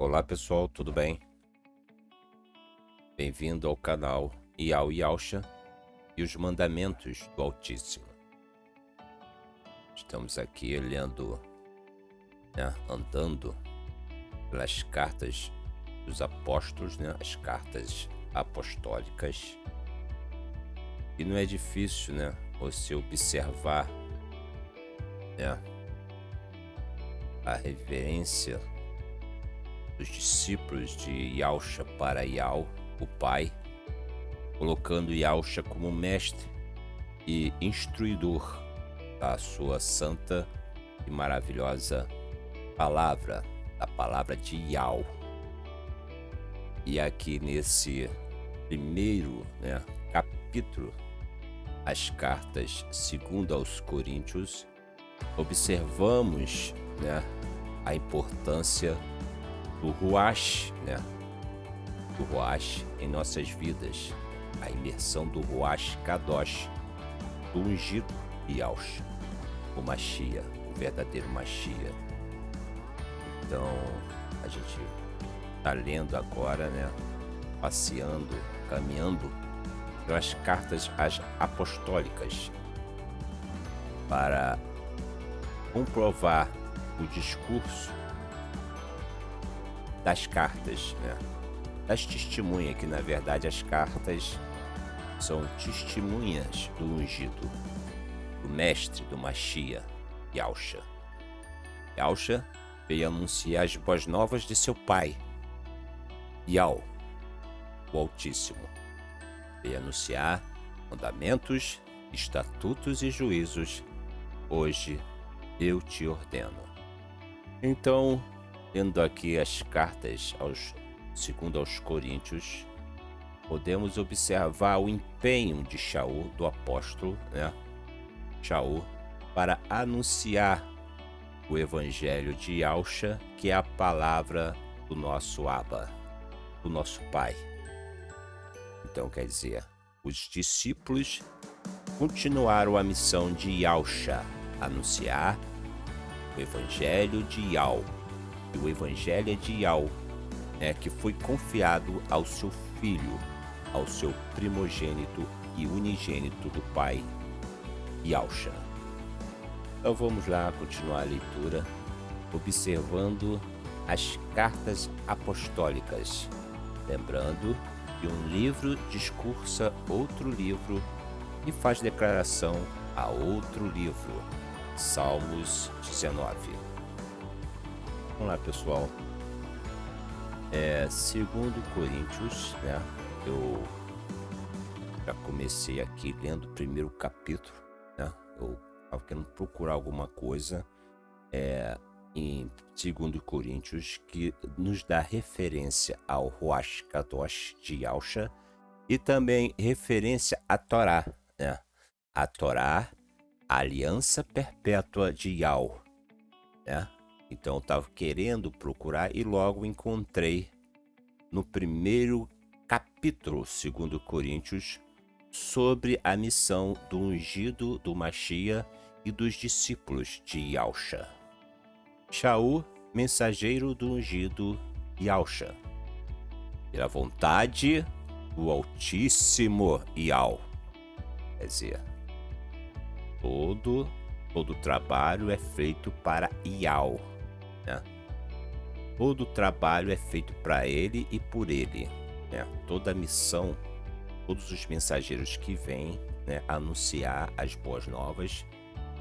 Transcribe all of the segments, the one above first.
Olá pessoal, tudo bem? Bem-vindo ao canal Iau Yausha e os Mandamentos do Altíssimo. Estamos aqui lendo, andando pelas cartas dos apóstolos, as cartas apostólicas. E não é difícil, você observar, a reverência dos discípulos de Yausha para Iau, o Pai, colocando Yausha como mestre e instruidor da sua santa e maravilhosa palavra, a palavra de Iau. E aqui nesse primeiro capítulo, as cartas segundo aos Coríntios, observamos a importância do Ruach, do Ruach em nossas vidas, a imersão do Ruach Kadosh, do ungido Yausha, o Mashiach, o verdadeiro Mashiach. Então, a gente está lendo agora, passeando, caminhando pelas cartas apostólicas para comprovar o discurso das cartas, das testemunhas, que na verdade as cartas são testemunhas do ungido, do mestre, do Mashiach, Yausha. Yausha veio anunciar as boas novas de seu pai, Iau, o Altíssimo. Veio anunciar mandamentos, estatutos e juízos. Hoje eu te ordeno. Então, lendo aqui as cartas segundo aos Coríntios, podemos observar o empenho de Shaul, do apóstolo, Shaul, para anunciar o evangelho de Yausha, que é a palavra do nosso Abba, do nosso Pai. Então, quer dizer, os discípulos continuaram a missão de Yausha, anunciar o evangelho de Iau. E o evangelho de Iau que foi confiado ao seu filho, ao seu primogênito e unigênito do pai, Yausha. Então vamos lá continuar a leitura, observando as cartas apostólicas. Lembrando que um livro discursa outro livro e faz declaração a outro livro. Salmos 19. Vamos lá, pessoal. Segundo Coríntios, eu já comecei aqui lendo o primeiro capítulo, eu estava querendo procurar alguma coisa em segundo Coríntios que nos dá referência ao Ruach Kadosh de Yausha e também referência à Torá, a Torá, a aliança perpétua de Iau, Então eu estava querendo procurar e logo encontrei no primeiro capítulo, segundo Coríntios, sobre a missão do ungido do Mashiach e dos discípulos de Yausha. Shaul, mensageiro do ungido Yausha, pela vontade do Altíssimo Iau. Quer dizer, todo trabalho é feito para Iau. Todo trabalho é feito para ele e por ele. Toda a missão, todos os mensageiros que vêm anunciar as boas novas,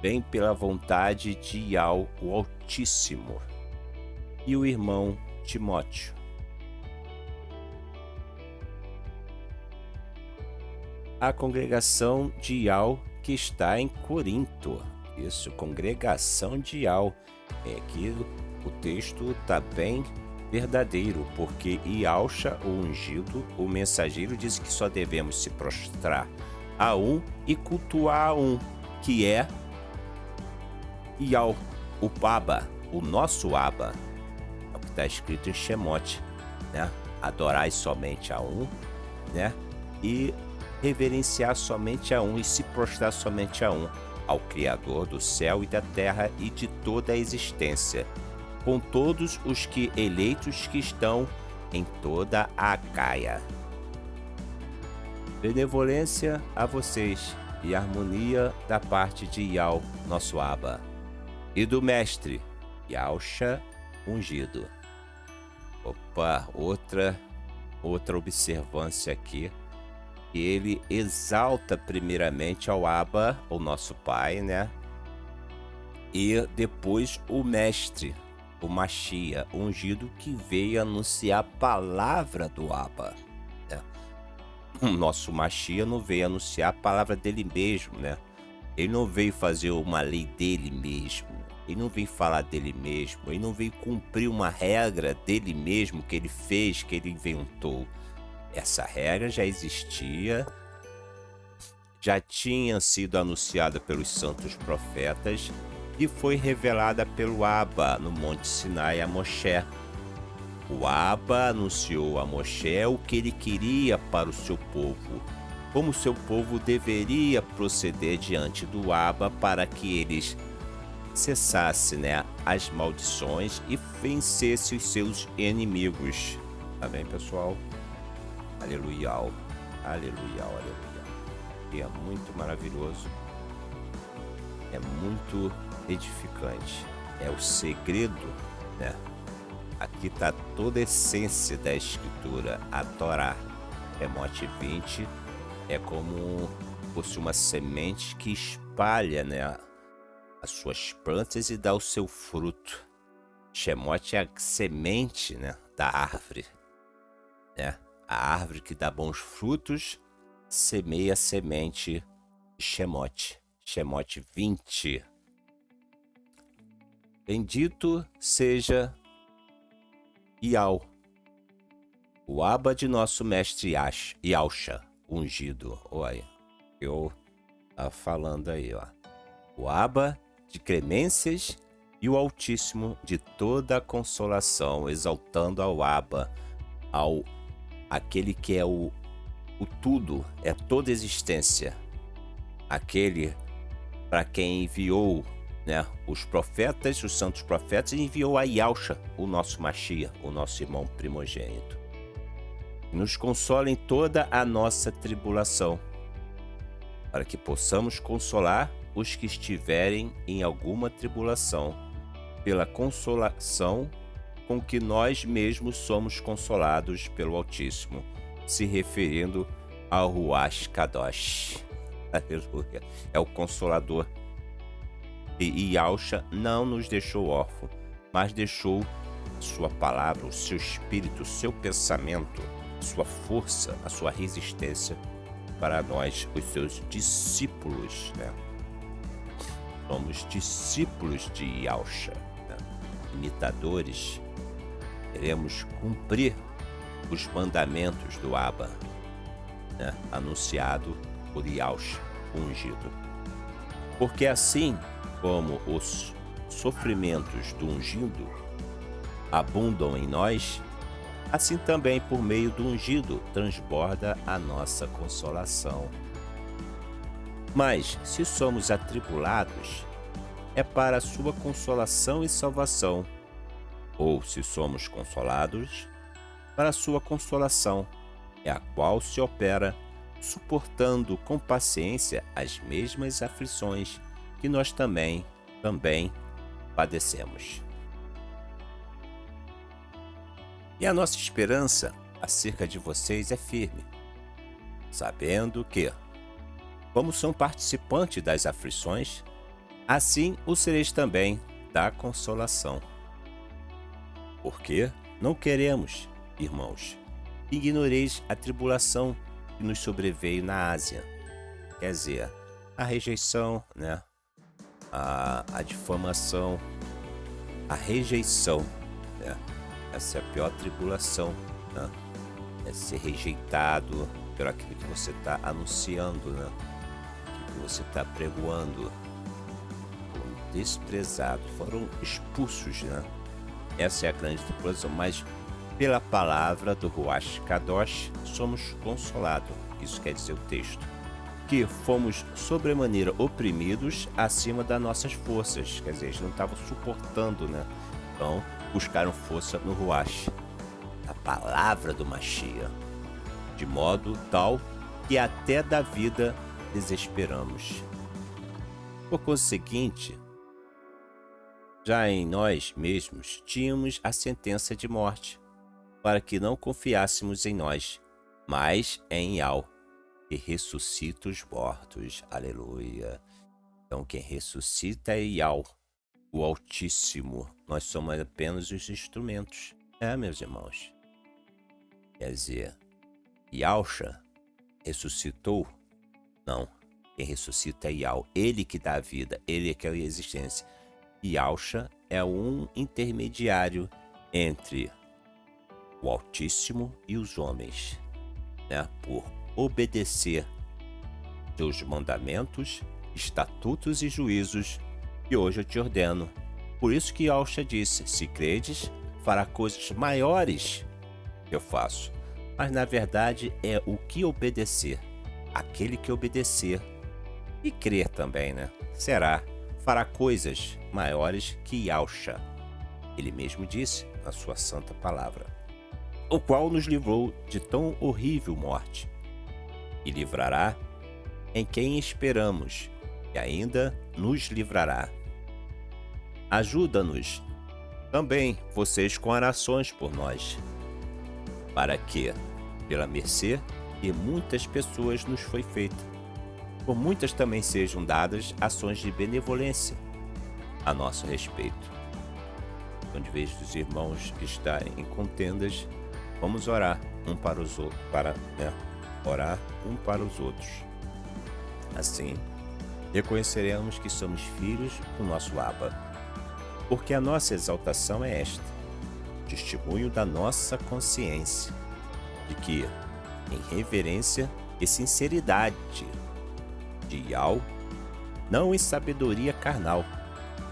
vêm pela vontade de Iau, o Altíssimo, e o irmão Timóteo. A congregação de Iau que está em Corinto. Isso, congregação de Iau. Aqui o texto está bem verdadeiro, porque Yausha, o ungido, o mensageiro, diz que só devemos se prostrar a um e cultuar a um, que é Iau, o Abba, o nosso Abba. É o que está escrito em Shemot, Adorai somente a um, e reverenciar somente a um e se prostrar somente a um, ao Criador do céu e da terra e de toda a existência, com todos os que eleitos que estão em toda a Acaia. Benevolência a vocês e harmonia da parte de Ial, nosso Abba, e do mestre Yalcha ungido. Opa, outra observância aqui, que ele exalta primeiramente ao Abba, o nosso pai, né? E depois o mestre, o Machia ungido, que veio anunciar a palavra do Abba, né? O nosso Machia não veio anunciar a palavra dele mesmo, né? Ele não veio fazer uma lei dele mesmo, ele não veio falar dele mesmo, ele não veio cumprir uma regra dele mesmo que ele fez, que ele inventou. Essa regra já existia, já tinha sido anunciada pelos santos profetas e foi revelada pelo Abba no Monte Sinai a Moshe. O Abba anunciou a Moshe o que ele queria para o seu povo, como o seu povo deveria proceder diante do Abba para que eles cessassem, né, as maldições e vencessem os seus inimigos. Amém, pessoal? Aleluia, aleluia, aleluia. E é muito maravilhoso, é muito edificante, é o segredo, né? Aqui está toda a essência da escritura, a Torá. Remote 20 é como fosse uma semente que espalha, né, as suas plantas e dá o seu fruto. Shemote é a semente, né, da árvore, né? A árvore que dá bons frutos semeia a semente de Shemote. Shemote 20. Bendito seja Ial, o Abba de nosso mestre Yalcha ungido. Olha, eu tava falando aí, ó. O Abba de clemências e o Altíssimo de toda a consolação, exaltando ao Abba, ao aquele que é o tudo, é toda existência, aquele para quem enviou, né, os profetas, os santos profetas, e enviou a Yalcha, o nosso Machia, o nosso irmão primogênito. Nos consola em toda a nossa tribulação, para que possamos consolar os que estiverem em alguma tribulação, pela consolação com que nós mesmos somos consolados pelo Altíssimo, se referindo ao Ruach Kadosh. Aleluia. É o Consolador. E Yalcha não nos deixou órfãos, mas deixou a sua palavra, o seu espírito, o seu pensamento, a sua força, a sua resistência para nós, os seus discípulos, né? Somos discípulos de Yalcha, né? Imitadores. Queremos cumprir os mandamentos do Abba, né? Anunciado por Yalcha, ungido. Porque assim como os sofrimentos do ungido abundam em nós, assim também por meio do ungido transborda a nossa consolação. Mas se somos atribulados, é para a sua consolação e salvação, ou se somos consolados, para a sua consolação, é a qual se opera suportando com paciência as mesmas aflições que nós também padecemos. E a nossa esperança acerca de vocês é firme, sabendo que, como são participantes das aflições, assim o sereis também da consolação. Porque não queremos, irmãos, que ignoreis a tribulação que nos sobreveio na Ásia, quer dizer, a rejeição, né? A difamação, a rejeição, né? Essa é a pior tribulação, né? É ser rejeitado por aquilo que você está anunciando, né? Que você está pregoando. Foram desprezados, foram expulsos, né? Essa é a grande tribulação, mas pela palavra do Ruach Kadosh somos consolados. Isso quer dizer o texto. Que fomos sobremaneira oprimidos acima das nossas forças. Quer dizer, a gente não estava suportando, né, Então, buscaram força no Ruach, a palavra do Machia, de modo tal que até da vida desesperamos. Por conseguinte, já em nós mesmos tínhamos a sentença de morte, para que não confiássemos em nós, mas em Yao, que ressuscita os mortos. Aleluia. Então quem ressuscita é Yao, o Altíssimo. Nós somos apenas os instrumentos. Meus irmãos. Quer dizer, Yausha ressuscitou? Não. Quem ressuscita é Yao. Ele que dá a vida. Ele que é a existência. Yausha é um intermediário entre o Altíssimo e os homens, né? Por obedecer seus mandamentos, estatutos e juízos que hoje eu te ordeno. Por isso que Yausha disse: se credes, fará coisas maiores que eu faço. Mas na verdade é o que obedecer. Aquele que obedecer e crer também, né? Fará coisas maiores que Yausha. Ele mesmo disse na sua santa palavra, o qual nos livrou de tão horrível morte, e livrará em quem esperamos, e ainda nos livrará. Ajuda-nos também vocês com orações por nós, para que, pela mercê de muitas pessoas nos foi feita, por muitas também sejam dadas ações de benevolência a nosso respeito. Quando vejo os irmãos estarem em contendas, vamos orar um para os outros, orar um para os outros. Assim, reconheceremos que somos filhos do nosso Abba, porque a nossa exaltação é esta, testemunho da nossa consciência, de que, em reverência e sinceridade de Yao, não em sabedoria carnal,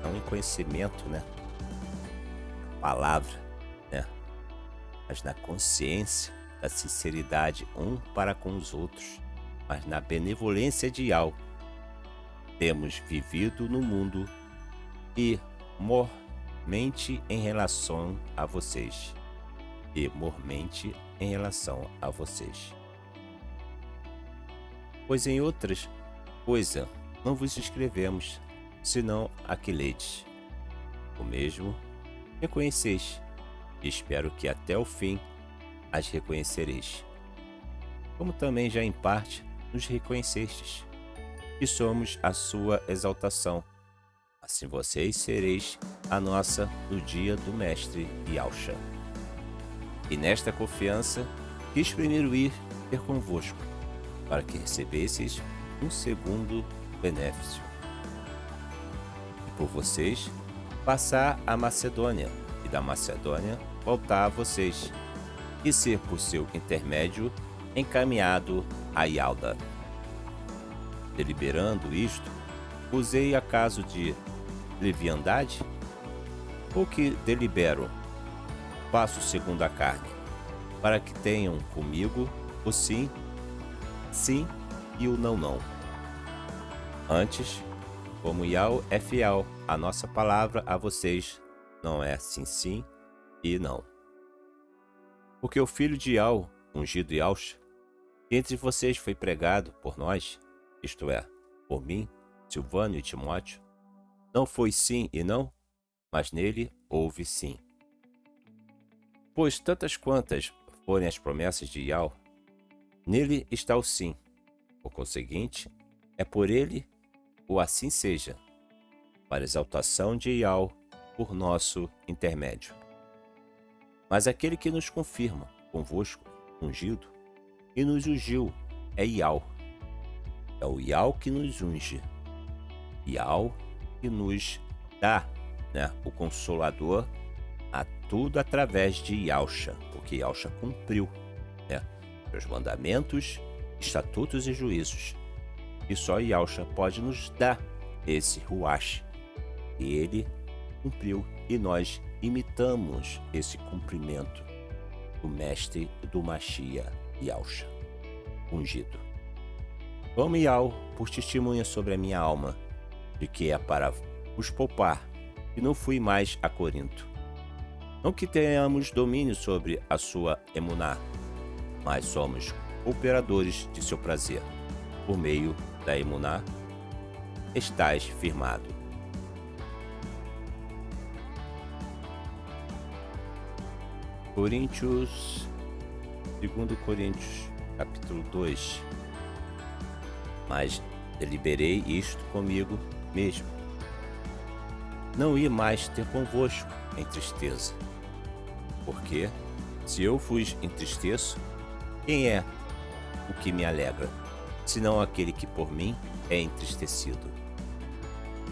não em conhecimento, palavra, mas na consciência da sinceridade um para com os outros, mas na benevolência de Yao, temos vivido no mundo e mormente em relação a vocês. Pois em outras coisa não vos escrevemos, senão a que ledes. O mesmo reconheceis, e espero que até o fim as reconhecereis. Como também já em parte nos reconhecestes, que somos a sua exaltação. Assim vocês sereis a nossa no dia do Mestre Yausha. E nesta confiança quis primeiro ir ter convosco, para que recebesseis um segundo benefício. E por vocês passar a Macedônia, e da Macedônia voltar a vocês, e ser por seu intermédio encaminhado a Yalda. Deliberando isto, usei acaso de leviandade? Ou que delibero, faço segundo a carne, para que tenham comigo o sim, sim e o não, não. Antes, como Yao é fiel, a nossa palavra a vocês não é sim, sim e não. Porque o filho de Yao, ungido Yausha, que entre vocês foi pregado por nós, isto é, por mim, Silvânio e Timóteo, não foi sim e não, mas nele houve sim. Pois tantas quantas forem as promessas de Yao, nele está o sim. Por conseguinte, é por ele o assim seja, para exaltação de Yao por nosso intermédio. Mas aquele que nos confirma convosco, ungido, e nos ungiu é Yao. É o Yao que nos unge. Yao que nos dá, o Consolador, a tudo através de Yausha, porque Yausha cumpriu, seus mandamentos, estatutos e juízos. E só Yausha pode nos dar esse Ruach. E ele cumpriu, e nós imitamos esse cumprimento do Mestre do Machia, Yausha, ungido. Tome Yao por testemunha sobre a minha alma, de que é para vos poupar, e não fui mais a Corinto, Não que tenhamos domínio sobre a sua emuná, mas somos operadores de seu prazer. Por meio da emuná, estás firmado. Coríntios, 2 Coríntios, capítulo 2. Mas deliberei isto comigo mesmo, não ir mais ter convosco em tristeza. Porque, se eu vos entristeço, quem é o que me alegra, senão aquele que por mim é entristecido?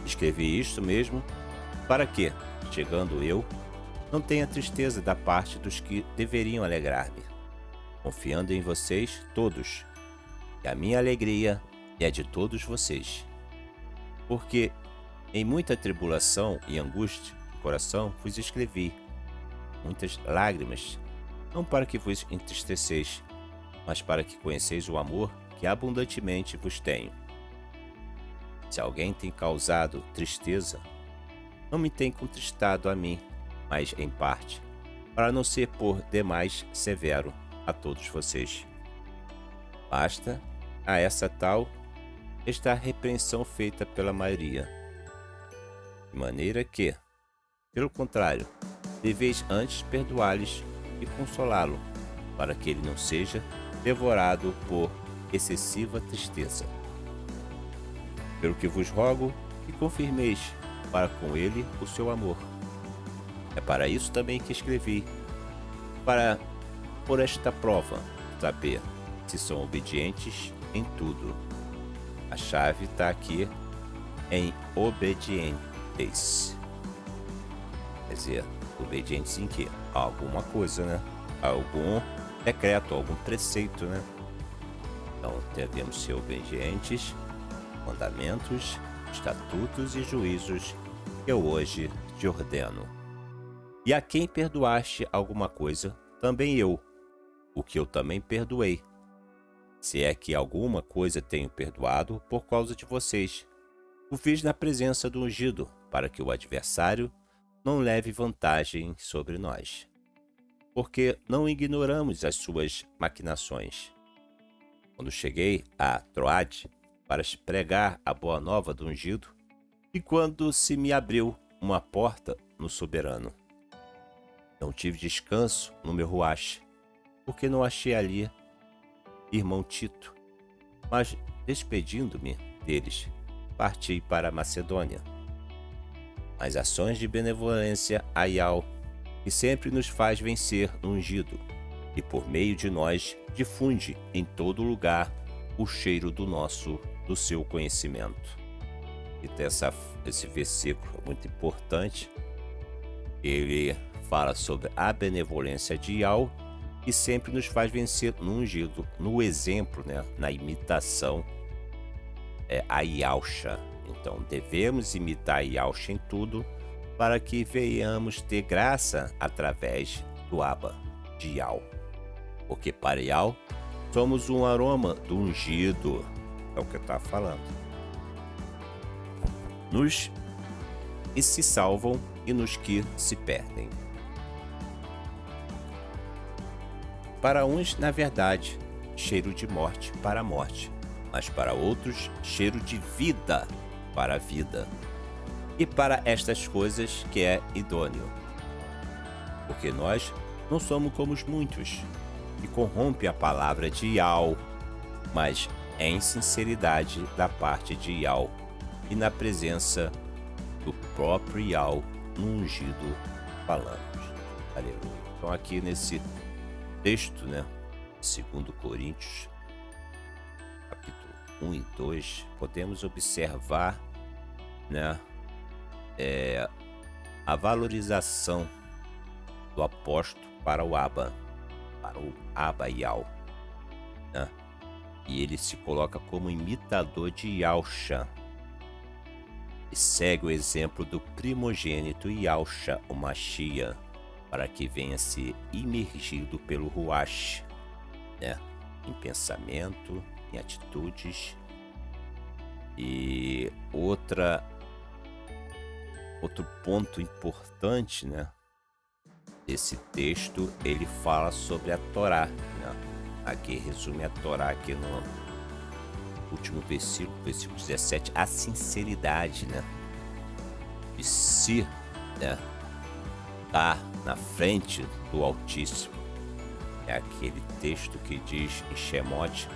Escrevi isto mesmo, para que, chegando eu, não tenha tristeza da parte dos que deveriam alegrar-me, confiando em vocês todos, e a minha alegria é de todos vocês. Porque em muita tribulação e angústia de coração vos escrevi, muitas lágrimas, não para que vos entristeceis, mas para que conheceis o amor que abundantemente vos tenho. Se alguém tem causado tristeza, não me tem contristado a mim, mas em parte, para não ser por demais severo a todos vocês. Basta a essa tal esta repreensão feita pela maioria, de maneira que, pelo contrário, deveis antes perdoar-lhes e consolá-lo, para que ele não seja devorado por excessiva tristeza. Pelo que vos rogo que confirmeis para com ele o seu amor. É para isso também que escrevi, para, por esta prova, saber se são obedientes em tudo. A chave está aqui em obedientes. Quer dizer, obedientes em quê? A alguma coisa, né? A algum decreto, algum preceito, né? Então, devemos ser obedientes, mandamentos, estatutos e juízos que eu hoje te ordeno. E a quem perdoaste alguma coisa, também eu, o que eu também perdoei. Se é que alguma coisa tenho perdoado por causa de vocês, o fiz na presença do ungido, para que o adversário não leve vantagem sobre nós. Porque não ignoramos as suas maquinações. Quando cheguei a Troade para pregar a boa nova do ungido, e quando se me abriu uma porta no soberano, não tive descanso no meu ruache, porque não achei ali irmão Tito, mas despedindo-me deles, parti para a Macedônia. As ações de benevolência a Ial, que sempre nos faz vencer no ungido, e por meio de nós difunde em todo lugar o cheiro do seu conhecimento. E tem esse versículo muito importante. Ele fala sobre a benevolência de Ial, que sempre nos faz vencer no ungido, no exemplo, né, na imitação, a Ialcha. Então, devemos imitar a Ialcha em tudo, para que venhamos ter graça através do Abba, de Ial. Porque para Ial, somos um aroma do ungido, é o que está falando. Nos que se salvam e nos que se perdem. Para uns, na verdade, cheiro de morte para a morte, mas para outros, cheiro de vida para a vida. E para estas coisas que é idôneo. Porque nós não somos como os muitos, que corrompe a palavra de Ial, mas em sinceridade da parte de Ial, e na presença do próprio Ial, no ungido, falamos. Aleluia. Então aqui nesse texto, né, 2 Coríntios, capítulo 1 e 2, podemos observar, né, a valorização do apóstolo para o Abba Ial, né? E ele se coloca como imitador de Ialcha e segue o exemplo do primogênito Ialcha, o Machia, para que venha ser imergido pelo Ruach, né? Em pensamento, em atitudes. E outro ponto importante, né, Esse texto ele fala sobre a Torá, né? Aqui resume a Torá aqui no último versículo, versículo 17, a sinceridade, né? E se, né, tá na frente do Altíssimo. É aquele texto que diz em Shemote: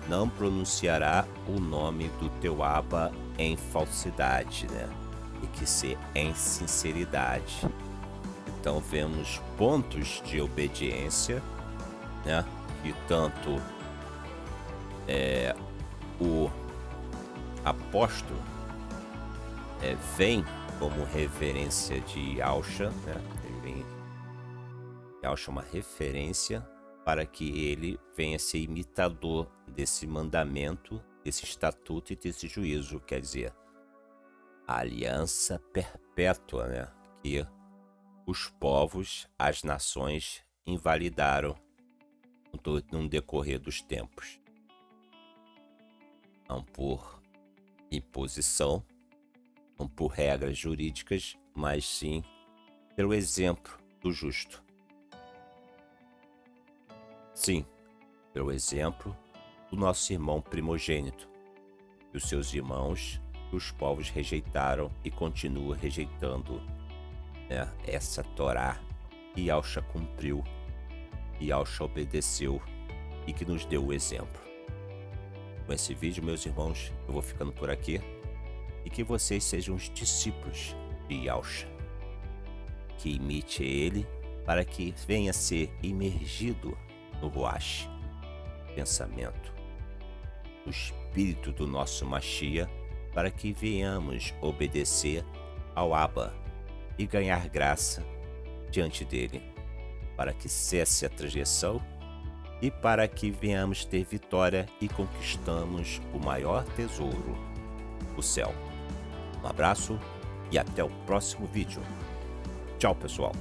não pronunciará o nome do teu Abba em falsidade, né? Tem que ser em sinceridade. Então vemos pontos de obediência, né? Que tanto o apóstolo vem como referência de Yahushua, né? Yahushua é uma referência para que ele venha ser imitador desse mandamento, desse estatuto e desse juízo, quer dizer, a aliança perpétua, né? Que os povos, as nações invalidaram no decorrer dos tempos. Não por imposição, não por regras jurídicas, mas sim pelo exemplo do justo. Sim, pelo exemplo do nosso irmão primogênito, e os seus irmãos, que os povos rejeitaram e continuam rejeitando, né, essa Torá que Yahushua cumpriu, que Yahushua obedeceu e que nos deu o exemplo. Com esse vídeo, meus irmãos, eu vou ficando por aqui, e que vocês sejam os discípulos de Yahushua, que imite ele para que venha a ser imergido no Ruach, pensamento, o espírito do nosso Mashiach, para que venhamos obedecer ao Abba e ganhar graça diante dele, para que cesse a transgressão e para que venhamos ter vitória e conquistamos o maior tesouro, o céu. Um abraço e até o próximo vídeo. Tchau, pessoal.